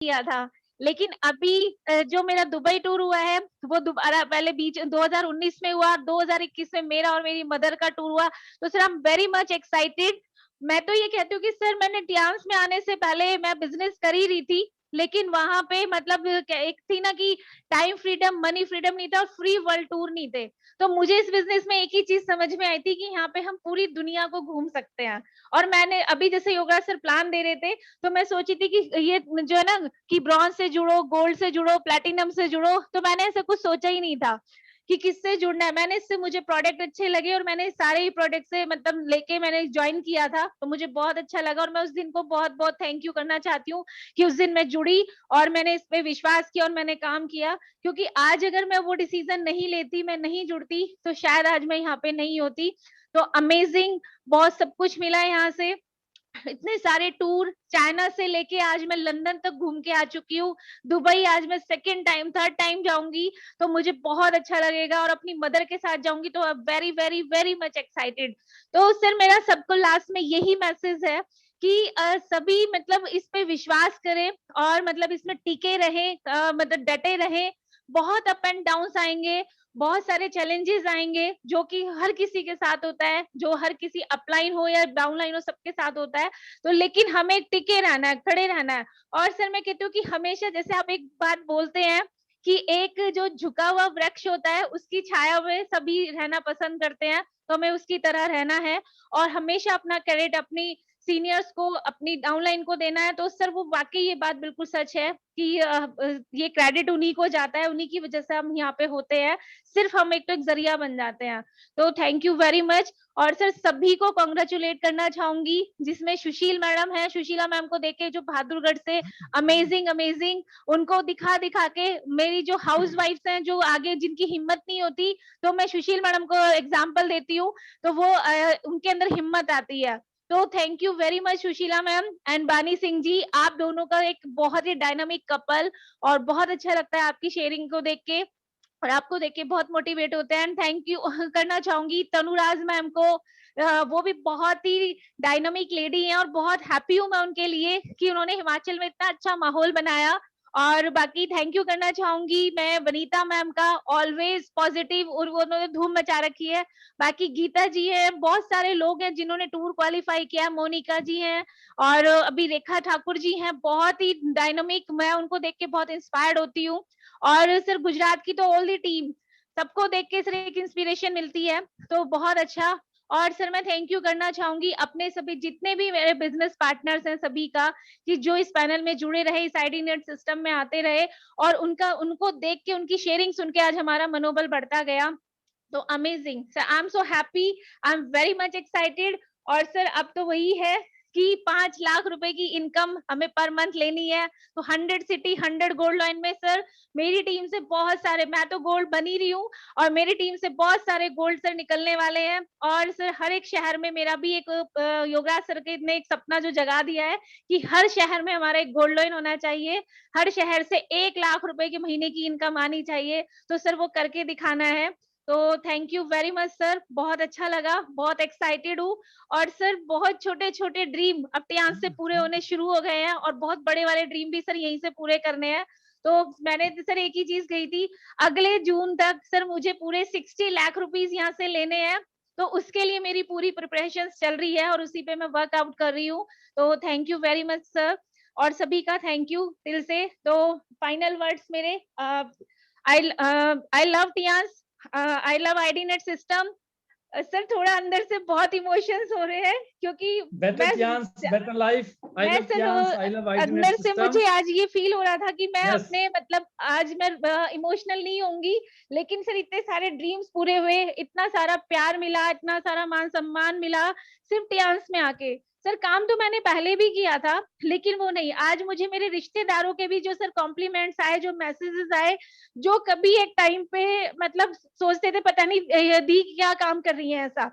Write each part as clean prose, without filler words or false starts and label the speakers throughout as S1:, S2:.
S1: किया था। लेकिन अभी जो मेरा दुबई टूर हुआ है, वो दोबारा पहले बीच 2019 में हुआ, 2021 में मेरा और मेरी मदर का टूर हुआ। तो sir I am very much excited. मैं तो ये कहती हूँ कि सर मैंने टियान्स में आने से पहले मैं बिज़नेस कर ही रही थी, लेकिन वहाँ पे मतलब क्या एक थी ना कि टाइम फ्रीडम, मनी फ्रीडम नहीं था और फ्री वर्ल्ड टूर नहीं थे। तो मुझे इस बिज़नेस में एक ही चीज़ समझ में आई थी कि यहाँ पे हम पूरी दुनिया को घूम सकते हैं। और मैंने अभी जैसे योगा सर प्लान दे रहे थे, तो मैं सोची थी कि ये जो है ना कि ब्रॉन्ज से जुड़ो, गोल्ड से जुड़ो, प्लैटिनम से जुड़ो, तो मैंने ऐसा कुछ सोचा ही नहीं था कि किससे जुड़ना है। मैंने इससे मुझे प्रोडक्ट अच्छे लगे और मैंने सारे ही प्रोडक्ट से मतलब लेके मैंने जॉइन किया था, तो मुझे बहुत अच्छा लगा और मैं उस दिन को बहुत-बहुत थैंक यू करना चाहती हूँ कि उस दिन मैं जुड़ी और मैंने इस पे विश्वास किया और मैंने काम किया। क्योंकि आज अगर मैं वो डिसीज़न नहीं लेती, मैं नहीं जुड़ती, तो शायद आज मैं यहाँ पे नहीं होती। तो अमेज़िंग बहुत सब कुछ मिला है यहाँ से। इतने सारे टूर चाइना से लेके आज मैं लंदन तक घूम के आ चुकी हूँ। दुबई आज मैं सेकंड टाइम, थर्ड टाइम जाऊँगी, तो मुझे बहुत अच्छा लगेगा और अपनी मदर के साथ जाऊँगी तो very, very, very much excited. तो सर मेरा सबको लास्ट में यही मैसेज है कि सभी मतलब इस पे विश्वास करें और मतलब इसमें टिके रहें, मतलब डटे रहें। बहुत अप एंड डाउन्स आएँगे, बहुत सारे चैलेंजेस आएँगे, जो कि हर किसी के साथ होता है, जो हर किसी अपलाइन हो या डाउनलाइन हो सबके साथ होता है। तो लेकिन हमें टिके रहना है, खड़े रहना है। और सर मैं कहती हूँ कि हमेशा जैसे आप एक बात बोलते हैं कि एक जो झुका हुआ वृक्ष होता है, उसकी छाया में सभी रहना पसंद करते हैं, तो हमें उसकी तरह रहना है और हमेशा अपना क्रेडिट अपनी सीनियर्स को, अपनी डाउनलाइन को देना है। तो सर वो वाक़ई ये बात बिल्कुल सच है कि ये क्रेडिट उन्हीं को जाता है, उन्हीं की वज़ह से हम यहाँ पे होते हैं। सिर्फ़ हम एक तो एक ज़रिया बन जाते हैं। तो थैंक यू वेरी मच। और सर सभी को कांग्रेचुलेट करना चाहूँगी, जिसमें सुशील मैडम हैं, सुशीला मैम को देख के जो बहादुरगढ़ से अमेज़िंग, अमेज़िंग उनको दिखा-दिखा के मेरी जो हाउसवाइफ्स हैं, जो आगे जिनकी हिम्मत नहीं होती, तो मैं सुशील मैडम को एग्ज़ाम्पल देती हूँ, तो वो उनके अंदर हिम्मत आती है। तो thank you very much Sushila ma'am and बानी सिंह जी, आप दोनों का एक बहुत ही डायनामिक कपल और बहुत अच्छा लगता है आपकी शेयरिंग को देख के। और आपको देख के बहुत मोटिवेट होते हैं एंड थैंक यू करना चाहूँगी तनुराज मैम को। वो भी बहुत ही डायनामिक लेडी हैं और बहुत हैप्पी हूँ मैं उनके लिए कि उन्होंने हिमाचल में इतना अच्छा माहौल बनाया। और बाकी थैंक यू करना चाहूँगी मैं वनीता मैम का, ऑलवेज़ पॉज़िटिव और वो उन्होंने धूम मचा रखी है। बाकी गीता जी हैं, बहुत सारे लोग हैं जिन्होंने टूर क्वालीफाई किया, मोनिका जी हैं और अभी रेखा ठाकुर जी हैं, बहुत ही डायनामिक, मैं उनको देख के बहुत इंस्पायर्ड होती हूँ। और सिर्फ गुजरात की तो ऑल द टीम, सबको देख के सिर्फ एक इंस्पिरेशन मिलती है, तो बहुत अच्छा। और सर मैं थैंक यू करना चाहूँगी अपने सभी जितने भी मेरे बिज़नेस पार्टनर्स हैं सभी का, कि जो इस पैनल में जुड़े रहे, इस आईडी नेट सिस्टम में आते रहे और उनका उनको देख के, उनकी शेयरिंग सुन के आज हमारा मनोबल बढ़ता गया। तो amazing sir, I am so happy, I am very much excited. और सर अब तो वही है कि 5 लाख रुपए की इनकम हमें पर मंथ लेनी है, तो 100 सिटी 100 गोल्ड लाइन में सर मेरी टीम से बहुत सारे, मैं तो गोल्ड बनी रही हूँ और मेरी टीम से बहुत सारे गोल्ड सर निकलने वाले हैं। और सर हर एक शहर में मेरा भी एक योगराज सर के ने एक सपना जो जगा दिया है कि हर शहर में हमारा एक गोल्ड लाइन होना चाहिए, हर शहर से 1 लाख रुपए के महीने की इनकम आनी चाहिए, तो सर वो करके दिखाना है। तो thank you very much sir, बहुत अच्छा लगा, बहुत एक्साइटेड हूँ। और सर बहुत छोटे-छोटे ड्रीम अब टियान से पूरे होने शुरू हो गए हैं और बहुत बड़े वाले ड्रीम भी सर यहीं से पूरे करने हैं। तो मैंने तो सर एक ही चीज़ कही थी, अगले जून तक सर मुझे पूरे 60 लाख रुपीज़ यहाँ से लेने हैं, तो उसके लिए मेरी पूरी प्रिपरेशंस चल रही है और उसी पे मैं वर्कआउट कर रही हूँ। तो thank you very much sir और सभी का थैंक यू दिल से। तो फाइनल वर्ड्स मेरे, I love Tiens, I love आईडीनेट सिस्टम। सर थोड़ा अंदर से बहुत इमोशंस हो रहे हैं क्योंकि
S2: बेटर
S1: मैं
S2: चांस, बेटर लाइफ, आई
S1: मैं
S2: love
S1: sir
S2: chance, I love आईटीनेट
S1: अंदर से
S2: सिस्टम।
S1: मुझे आज ये फील हो रहा था कि मैं
S2: यस,
S1: अपने मतलब आज मैं इमोशनल नहीं होंगी, लेकिन सर इतने सारे ड्रीम्स पूरे हुए, इतना सारा प्यार मिला, इतना सारा मान सम्मान मिला सिर्फ टियान्स में आके। सर काम तो मैंने पहले भी किया था, लेकिन वो नहीं, आज मुझे मेरे रिश्तेदारों के भी जो सर कॉम्प्लीमेंट्स आए, जो मैसेजेस आए, जो कभी एक टाइम पे मतलब सोचते थे पता नहीं दी क्या काम कर रही है ऐसा।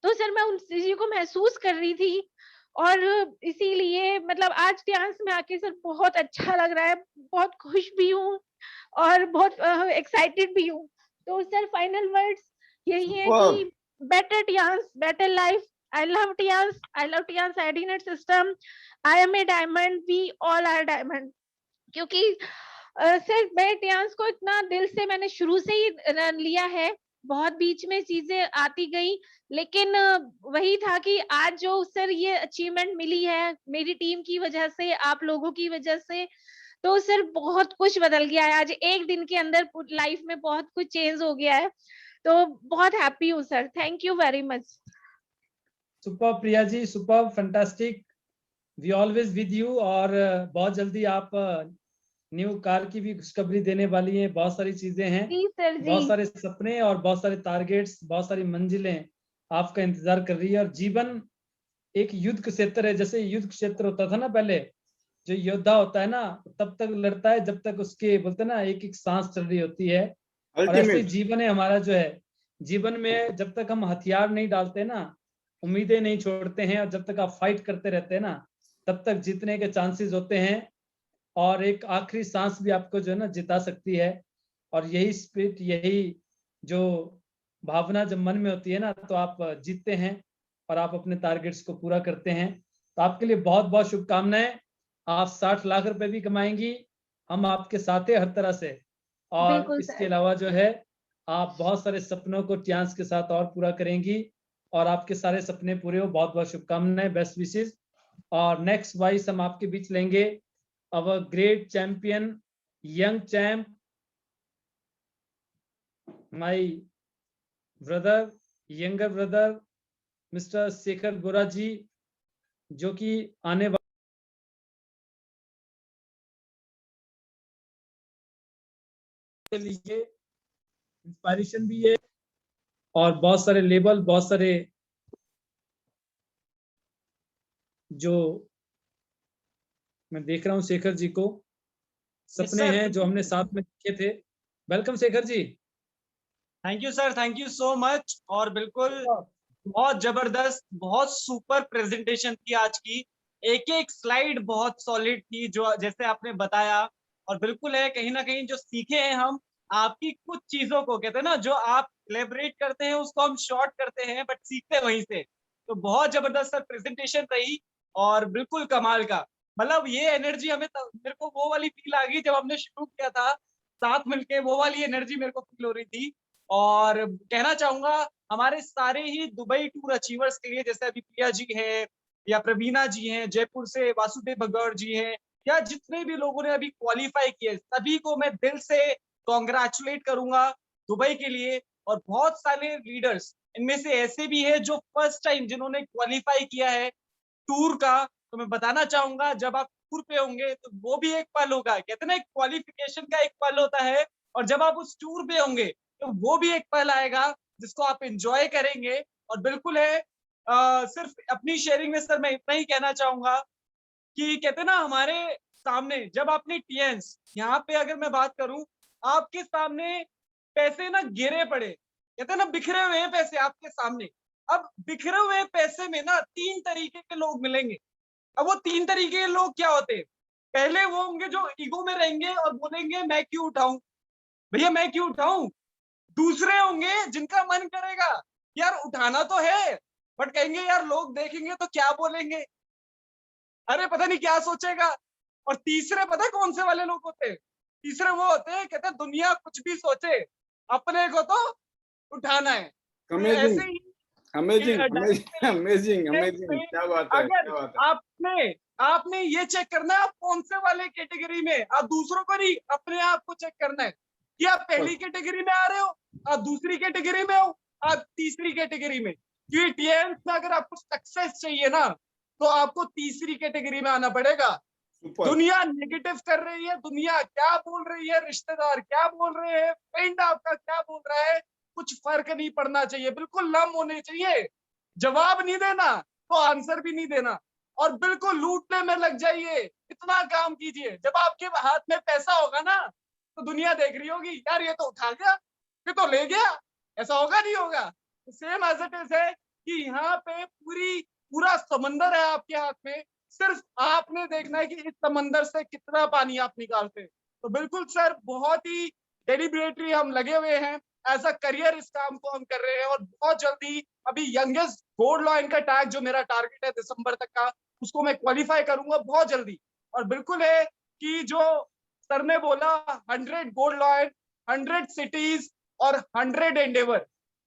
S1: तो सर मैं उन चीज़ों को महसूस कर रही थी और इसीलिए मतलब आज डांस में आके सर बहुत अच्छा लग रहा है, बहुत खुश भी हूँ और बहुत एक्साइटेड भी हूँ। तो सर फाइनल वर्ड्स यही है
S3: सुपर।
S1: कि better Tiens, better life. I love Tiens, I love Tiens आईडीनेट system. I am a diamond, we all are diamond. क्योंकि सर मैं टियांस को इतना दिल से मैंने शुरू से ही लिया है, बहुत बीच में चीजें आती गई, लेकिन वही था कि आज जो सर ये अचीवमेंट मिली है मेरी टीम की वजह से, आप लोगों की वजह से, तो सर बहुत कुछ बदल गया है। आज एक दिन के अंदर लाइफ में बहुत कुछ चेंज हो गया है, तो बहुत हैप्पी हूँ sir. Thank you very much.
S2: Super Priya ji, super fantastic, we always with you. और बहुत जल्दी आप न्यू कार की भी खुशखबरी देने वाली हैं। बहुत सारी चीजें हैं,
S1: जी सर जी।
S2: बहुत सारे सपने और बहुत सारे टारगेट्स, बहुत सारी मंजिलें आपका इंतजार कर रही है। और जीवन एक युद्ध क्षेत्र है। जैसे युद्ध क्षेत्र होता था ना पहले, जो योद्धा होता है ना तब तक लड़ता है जब तक उसके बोलते हैं ना एक एक सांस चल रही होती है। और ऐसे ही
S3: अल्टीमेट।
S2: जीवन है हमारा जो है। जीवन में जब तक हम हथियार नहीं डालते ना, उम्मीदें नहीं छोड़ते हैं, और जब तक आप फाइट करते रहते हैं ना, तब तक जीतने के चांसेस होते हैं। और एक आखिरी सांस भी आपको जो है ना जिता सकती है। और यही स्पिरिट, यही जो भावना जब मन में होती है ना, तो आप जीतते हैं और आप अपने टारगेट्स को पूरा करते हैं। तो आपके लिए बहुत बहुत शुभकामनाएं। आप 60 लाख रुपए भी कमाएंगी, हम आपके साथ हैं हर तरह से। और
S1: बिल्कुल
S2: इसके
S1: सर।
S2: अलावा जो है आप बहुत सारे सपनों को टियांस के साथ और पूरा करेंगी, और आपके सारे सपने पूरे हो। बहुत बहुत शुभकामनाएं, बेस्ट विशेष। और नेक्स्ट वाइस हम आपके बीच लेंगे अवर great champion, young champ, my brother, younger brother, mister Shekhar गोरा जी, जो कि आने वाले के लिए इंस्पायरेशन भी है। और बहुत सारे लेबल, बहुत सारे जो मैं देख रहा हूँ शेखर जी को सपने हैं जो हमने साथ में देखे थे। Welcome Shekhar ji.
S3: Thank you sir, thank you so much. और बिल्कुल बहुत जबरदस्त, बहुत सुपर प्रेजेंटेशन थी आज की। एक एक स्लाइड बहुत सॉलिड थी, जो जैसे आपने बताया। और बिल्कुल है, कहीं ना कहीं जो सीखे हैं हम आपकी कुछ चीजों को, कहते हैं ना, जो आप एलेबरेट करते हैं उसको हम शॉर्ट करते हैं बट सीखते वहीं से। तो बहुत जबरदस्त सर प्रेजेंटेशन रही, और बिल्कुल कमाल का। मतलब ये एनर्जी हमें मेरे को वो वाली फील आ गई जब हमने शुरू किया था साथ मिलके, वो वाली एनर्जी मेरे को फील हो रही थी। और कहना चाहूंगा हमारे सारे ही दुबई टूर अचीवर्स के लिए, जैसे अभी प्रिया जी हैं या प्रवीणा जी हैं, जयपुर से वासुदेव भगौर जी हैं, या जितने भी लोगों ने अभी क्वालिफाई किए, सभी को मैं दिल से कॉन्ग्रेचुलेट करूंगा दुबई के लिए। और बहुत सारे लीडर्स इनमें से ऐसे भी है जो फर्स्ट टाइम जिन्होंने क्वालिफाई किया है टूर का। तो मैं बताना चाहूंगा, जब आप टूर पे होंगे तो वो भी एक पल होगा। कहते हैं ना, एक क्वालिफिकेशन का एक पल होता है, और जब आप उस टूर पे होंगे तो वो भी एक पल आएगा जिसको आप एंजॉय करेंगे। और बिल्कुल है, सिर्फ अपनी शेयरिंग में सर मैं इतना ही कहना चाहूंगा कि कहते हैं ना, हमारे सामने जब आपने टीएंस यहाँ पे अगर मैं बात करूं, आपके सामने पैसे ना गिरे पड़े, कहते हैं ना बिखरे हुए हैं पैसे आपके सामने। अब बिखरे हुए पैसे में ना तीन तरीके के लोग मिलेंगे। अब वो तीन तरीके के लोग क्या होते हैं? पहले वो होंगे जो ईगो में रहेंगे और बोलेंगे मैं क्यों उठाऊं, भैया मैं क्यों उठाऊं। दूसरे होंगे जिनका मन करेगा यार उठाना तो है, बट कहेंगे यार लोग देखेंगे तो क्या बोलेंगे, अरे पता नहीं क्या सोचेगा। और तीसरे पता है कौन से वाले लोग होते हैं? तीसरे वो होते हैं, कहते हैं दुनिया कुछ भी सोचे अपने को तो उठाना है। तो ऐसे ही
S4: अमेजिंग
S3: डायरेक्ट
S4: अमेजिंग अमेजिंग, क्या बात है,
S3: अगर
S4: क्या बात है।
S3: आपने ये चेक करना है आप कौन से वाले कैटेगरी में, आप दूसरों को नहीं अपने आप को चेक करना है कि आप पहली कैटेगरी में आ रहे हो, आप दूसरी कैटेगरी में हो, आप तीसरी कैटेगरी में। क्योंकि टीएम्स में अगर आपको सक्सेस चाहिए ना, तो आपको तीसरी कैटेगरी में आना पड़ेगा। दुनिया नेगेटिव कर रही है, दुनिया क्या बोल रही है, रिश्तेदार क्या बोल रहे हैं, फ्रेंड आपका क्या बोल रहा है, कुछ फर्क नहीं पड़ना चाहिए, बिल्कुल लम होने चाहिए। जवाब नहीं देना तो आंसर भी नहीं देना, और बिल्कुल लूटने में लग जाइए। इतना काम कीजिए, जब आपके हाथ में पैसा होगा ना, तो दुनिया देख रही होगी यार ये तो उठा गया, ये तो ले गया, ऐसा होगा नहीं होगा। सेम एज इट इज है कि यहाँ पे पूरा समंदर है आपके हाथ में, सिर्फ आपने देखना है कि इस समंदर से कितना पानी आप निकालते हैं। तो बिल्कुल सर बहुत ही डेलिबरेटली हम लगे हुए हैं, एज अ करियर इस काम को हम कर रहे हैं। और बहुत जल्दी अभी यंगेस्ट गोल्ड लॉयन का टैग जो मेरा टारगेट है दिसंबर तक का, उसको मैं क्वालिफाई करूंगा बहुत जल्दी। और बिल्कुल है कि जो सर ने बोला 100 गोल्ड लॉयन, 100 सिटीज और 100 एंडेवर।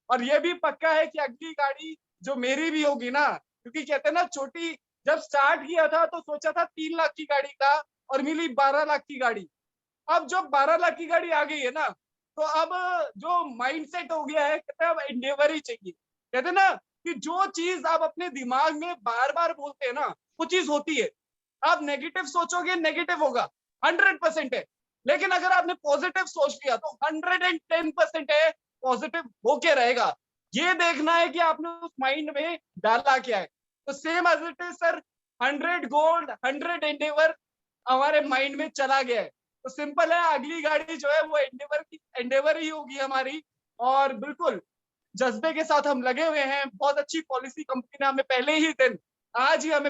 S3: और ये भी पक्का है कि अगली गाड़ी जो मेरी भी होगी ना, क्योंकि कहते हैं ना छोटी, जब स्टार्ट किया था तो सोचा था 3 लाख की गाड़ी का और मिली 12 लाख की गाड़ी। अब जब 12 लाख की गाड़ी आ गई है ना, तो अब जो माइंडसेट हो गया है, कहते हैं अब एंडेवर ही चाहिए। कहते हैं ना कि जो चीज आप अपने दिमाग में बार बार बोलते हैं ना, वो चीज होती है। आप नेगेटिव सोचोगे, नेगेटिव होगा, 100% है। लेकिन अगर आपने पॉजिटिव सोच लिया तो 110% है, पॉजिटिव होके रहेगा। ये देखना है कि आपने उस माइंड में डाला क्या है। तो same as it is sir, 100 gold 100 endeavour हमारे माइंड में चला गया है। तो सिंपल है, अगली गाड़ी जो है वो एंडेवर ही होगी हमारी। और बिल्कुल जज्बे के साथ हम लगे हुए हैं। बहुत अच्छी पॉलिसी कंपनी ने हमें पहले ही दिन, आज ही हमें